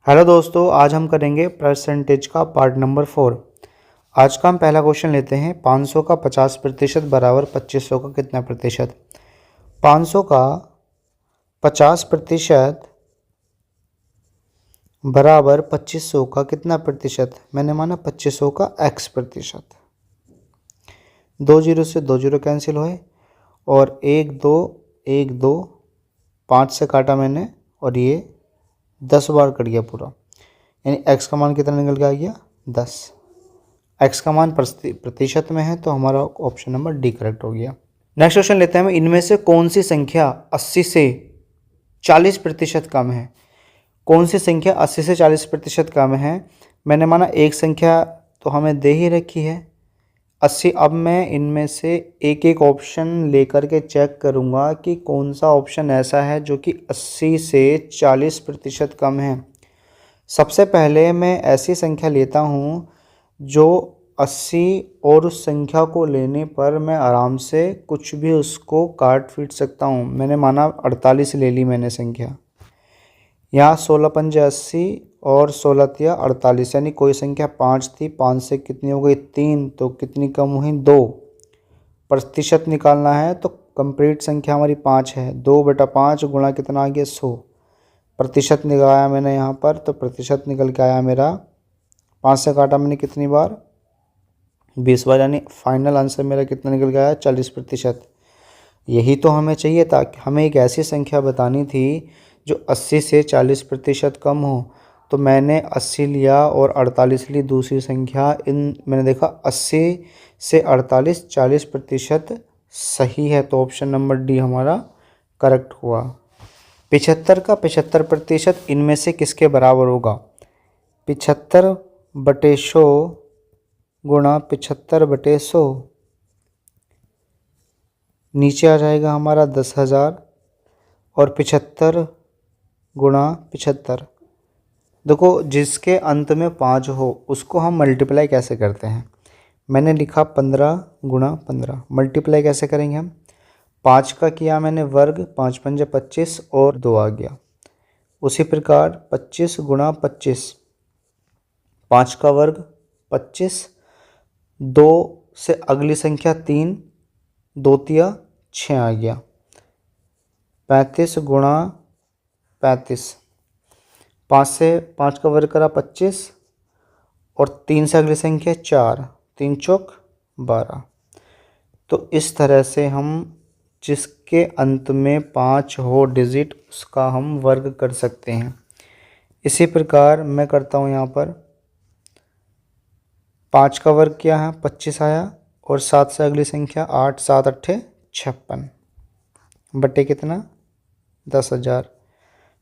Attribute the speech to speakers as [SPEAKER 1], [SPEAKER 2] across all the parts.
[SPEAKER 1] Hello दोस्तों, आज हम करेंगे परसेंटेज का पार्ट नंबर 4। आज का हम पहला क्वेश्चन लेते हैं। 500 का 50% बराबर 2500 का कितना प्रतिशत। 500 का 50% बराबर 2500 का कितना प्रतिशत। मैंने माना 2500 का x प्रतिशत। 2 जीरो से 2 जीरो कैंसिल हुए और 1 2 1 2 5 से काटा मैंने और ये 10 बार कट गया पूरा, यानी x का मान कितना निकल के आ गया 10। x का मान प्रतिशत में है तो हमारा ऑप्शन नंबर डी करेक्ट हो गया। नेक्स्ट क्वेश्चन लेते हैं। इनमें से कौन सी संख्या 80 से 40% कम है। कौन सी संख्या 80 से 40% कम है। मैंने माना एक संख्या तो हमें दे ही रखी है 80। अब मैं इनमें से एक एक ऑप्शन लेकर के चेक करूंगा कि कौन सा ऑप्शन ऐसा है जो कि 80 से 40% कम है। सबसे पहले मैं ऐसी संख्या लेता हूँ जो 80 और उस संख्या को लेने पर मैं आराम से कुछ भी उसको काट पीट सकता हूँ। मैंने माना 48 ले ली मैंने संख्या। यहाँ 16 पंजे 80 और 16 तिया 48, यानी कोई संख्या 5 थी, 5 से कितनी हो गई 3, तो कितनी कम हुई 2। प्रतिशत निकालना है तो कंप्लीट संख्या हमारी 5 है। 2/5 गुणा कितना आ गया 100। प्रतिशत निकाला मैंने यहाँ पर तो प्रतिशत निकल के आया मेरा 5 से काटा मैंने कितनी बार 20 बार, यानी फाइनल आंसर मेरा कितना निकल के आया 40%। यही तो हमें चाहिए था। हमें एक ऐसी संख्या बतानी थी जो 80 से 40% कम हो, तो मैंने 80 लिया और 48 ली दूसरी संख्या। इन मैंने देखा 80 से 48 40% सही है, तो ऑप्शन नंबर डी हमारा करेक्ट हुआ। 75 का 75% इनमें से किसके बराबर होगा। 75/100 गुणा 75/100 नीचे आ जाएगा हमारा 10,000 और 75 गुणा 75। देखो, जिसके अंत में 5 हो उसको हम मल्टीप्लाई कैसे करते हैं। मैंने लिखा 15 गुणा 15। मल्टीप्लाई कैसे करेंगे हम। 5 का किया मैंने वर्ग, 5 पंजे 25 और 2 आ गया। उसी प्रकार 25 गुणा 25, 5 का वर्ग 25, 2 से अगली संख्या 3, 2 तिया 6 आ गया। 35 गुणा 35, 5 से 5 का वर्ग करा 25 और 3 से अगली संख्या 4, 3 चौक 12। तो इस तरह से हम जिसके अंत में 5 हो डिजिट उसका हम वर्ग कर सकते हैं। इसी प्रकार मैं करता हूँ, यहाँ पर 5 का वर्ग क्या है 25 आया और 7 से अगली संख्या 8, 7 अट्ठे 56 बटे कितना 10,000।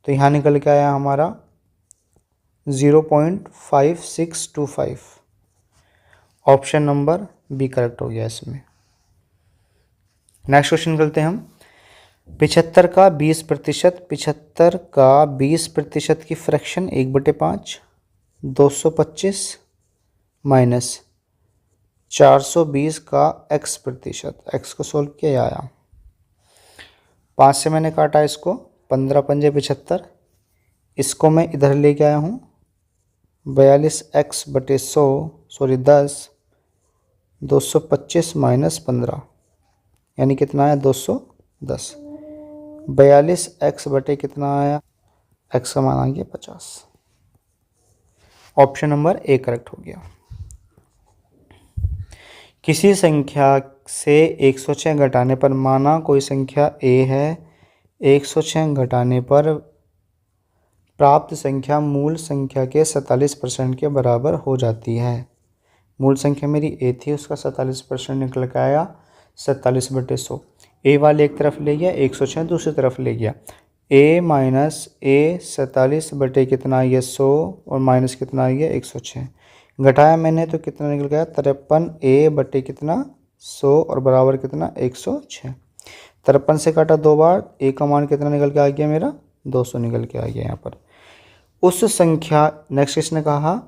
[SPEAKER 1] तो यहाँ निकल के आया हमारा 0.5625। ऑप्शन नंबर बी करेक्ट हो गया इसमें। नेक्स्ट क्वेश्चन करते हैं हम। 75 का 20%। 75 का 20% की फ्रैक्शन 1/5, 225 माइनस 420 का x प्रतिशत। x को सोल्व किया आया 5 से मैंने काटा इसको, 15 पंजे 75। इसको मैं इधर लेके आया हूँ 42x/100 सॉरी 10, 225 माइनस 15 यानी कितना आया 210। 42x बटे कितना आया, x का मान आ गया 50। ऑप्शन नंबर ए करेक्ट हो गया। किसी संख्या से 106 घटाने पर, माना कोई संख्या a है, 106 घटाने पर प्राप्त संख्या मूल संख्या के 47% के बराबर हो जाती है। मूल संख्या मेरी a थी, उसका 47% निकल के आया 47/100। a वाले एक तरफ ले गया, 106 दूसरी तरफ ले गया। a माइनस a 47 बटे कितना आ गया 100 और माइनस कितना आ गया 106। घटाया मैंने तो कितना निकल गया 53 a बटे कितना 100 और बराबर कितना 106। 53 से काटा 2 बार, a का मान कितना निकल के आ गया मेरा 200 निकल के आ गया। यहाँ पर उस संख्या, नेक्स्ट इसने कहा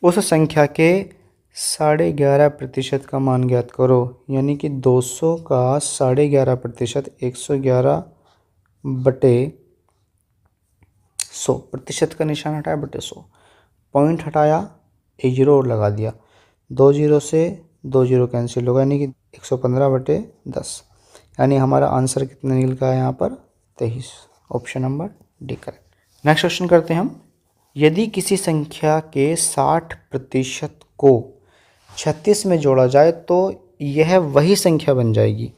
[SPEAKER 1] उस संख्या के 11.5% का मान ज्ञात करो। यानी कि 200 का 11.5% 111 बटे 100, प्रतिशत का निशान हटाया बटे 100, पॉइंट हटाया, एक जीरो और लगा दिया, 2 जीरो से 2 जीरो कैंसिल होगा, यानी कि 115 बटे 10, यानी हमारा आंसर कितना निकल का है यहाँ पर 23। Option number D correct. Next question करते हैं हम। यदि किसी संख्या के 60% को 36 में जोड़ा जाए तो यह वही संख्या बन जाएगी।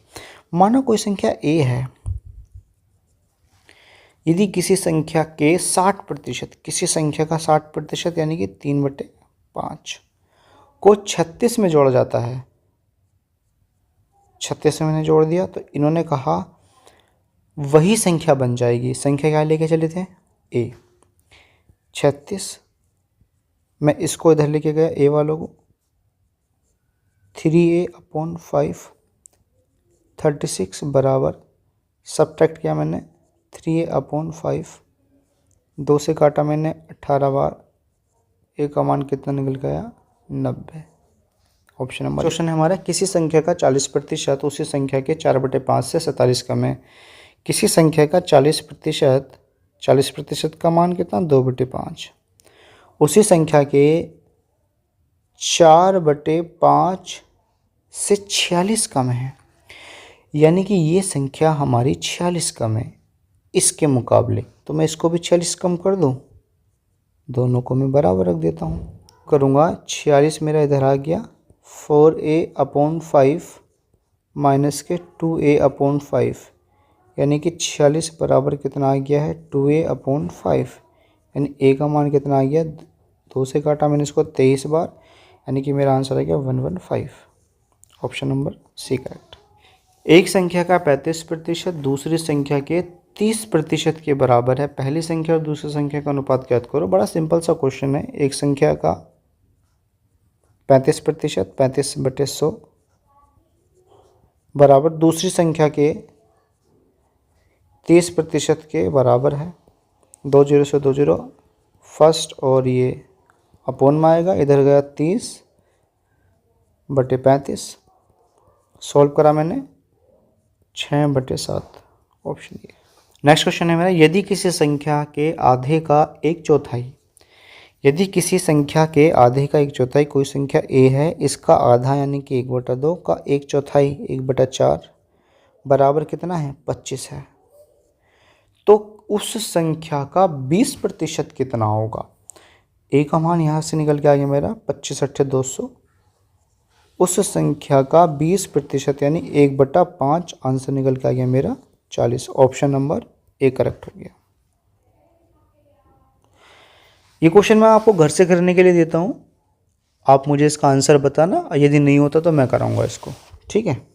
[SPEAKER 1] मानो कोई संख्या a है, यदि किसी संख्या के 60%, किसी संख्या का 60% यानी कि 3/5 को 36 में जोड़ा जाता है, 36 में मैंने जोड़ दिया तो इन्होंने कहा वही संख्या बन जाएगी। संख्या क्या लेके चले थे a, 36, मैं इसको इधर लेके गया a वालों को, 3a/5, 36 बराबर, सब्ट्रैक्ट किया मैंने 3a/5, 2 से काटा मैंने 18 बार, a का मान कितना निकल गया 90। ऑप्शन नंबर क्वेश्चन है हमारा, किसी संख्या का 40% उसी संख्या के 4/5 से 47 कम है। किसी संख्या का 40% का मान कितना 2/5, उसी संख्या के 4/5 से 46 कम है, यानी कि ये संख्या हमारी 46 कम है इसके मुकाबले। तो मैं इसको भी 46 कम कर दूं, दोनों को मैं बराबर रख देता हूँ, करूँगा 46 मेरा इधर आ गया, 4a/5 माइनस के 2a/5, यानी कि 46 बराबर कितना आ गया है 2a/5, यानी a का मान कितना आ गया, 2 से काटा मैंने इसको 23 बार, यानी कि मेरा आंसर आ गया 115। Option number C correct. एक संख्या का 35% दूसरी संख्या के 30% के बराबर है। पहली संख्या और दूसरी संख्या का अनुपात ज्ञात करो। बड़ा सिंपल सा क्वेश्चन है। एक संख्या का 35%, 35/100 बराबर दूसरी संख्या के 30% के बराबर है। 2 जीरो से 2 जीरो फर्स्ट, और ये अपोन में आएगा, इधर गया 30/35, सॉल्व करा मैंने 6/7। ऑप्शन ये। नेक्स्ट क्वेश्चन है मेरा, यदि किसी संख्या के आधे का 1/4, यदि किसी संख्या के आधे का 1/4 कोई संख्या a है, इसका आधा यानी कि 1/2 का 1/4 1/4 बराबर कितना है 25 है, तो उस संख्या का 20% कितना होगा। a का मान यहाँ से निकल के आ गया मेरा 25 × 200, उस संख्या का 20% यानी 1/5 आंसर निकल के आ गया मेरा 40। ऑप्शन नंबर ए करेक्ट हो गया। ये क्वेश्चन मैं आपको घर से करने के लिए देता हूँ, आप मुझे इसका आंसर बताना, यदि नहीं होता तो मैं कराऊंगा इसको, ठीक है।